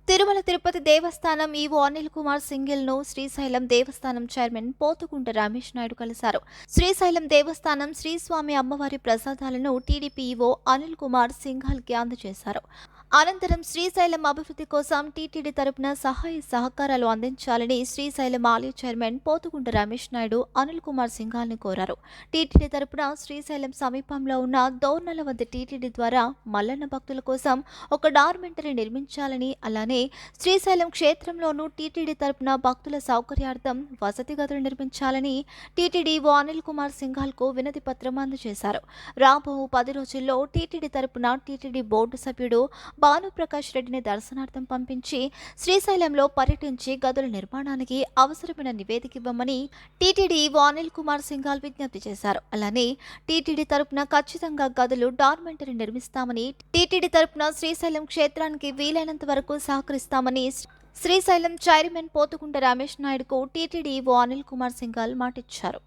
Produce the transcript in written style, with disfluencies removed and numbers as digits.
తిరుమల తిరుపతి దేవస్థానం EO Anil Kumar single ను శ్రీశైలం దేవస్థానం chairman Pothukunta Ramesh Naidu కలిశారు. శ్రీశైలం దేవస్థానం శ్రీస్వామి అమ్మవారి ప్రసాదాలను టీడీపీ ఈవో అనిల్ కుమార్ సింఘాల్ కి అందజేశారు. అనంతరం శ్రీశైలం అభివృద్ధి కోసం టీటీడీ తరపున సహాయ సహకారాలు అందించాలని శ్రీశైలం ఆలయ చైర్మన్ పోతుకుంట రమేష్ నాయుడు అనిల్ కుమార్ సింఘాల్ ని కోరారు. టీటీడీ తరపున శ్రీశైలం సమీపంలో ఉన్న దోర్నల వద్ద టీటీడీ ద్వారా మల్లన్న భక్తుల కోసం ఒక డార్మెంటరీ నిర్మించాలని, అలానే శ్రీశైలం క్షేత్రంలోనూ టీటీడీ తరపున భక్తుల సౌకర్యార్థం వసతి గదులు నిర్మించాలని టీటీడీ ఓ అనిల్ కుమార్ సింఘాల్ కు వినతి పత్రం అందజేశారు. రాబో 10 రోజుల్లో టీటీడీ తరపున టీటీడీ బోర్డు సభ్యుడు భానుప్రకాష్ రెడ్డిని దర్శనార్థం పంపించి శ్రీశైలంలో పర్యటించి గదుల నిర్మాణానికి అవసరమైన నివేదిక ఇవ్వమని టీటీడీ ఈవో అనిల్ కుమార్ సింఘాల్ విజ్ఞప్తి చేశారు. అలానే టీటీడీ తరపున ఖచ్చితంగా గదులు డార్మెంటరీ నిర్మిస్తామని, టీటీడీ తరపున శ్రీశైలం క్షేత్రానికి వీలైనంత వరకు సహకరిస్తామని శ్రీశైలం చైర్మన్ పోతుకుంట రమేష్ నాయుడుకు టీటీడీ ఈవో అనిల్ కుమార్ సింఘాల్ మాటిచ్చారు.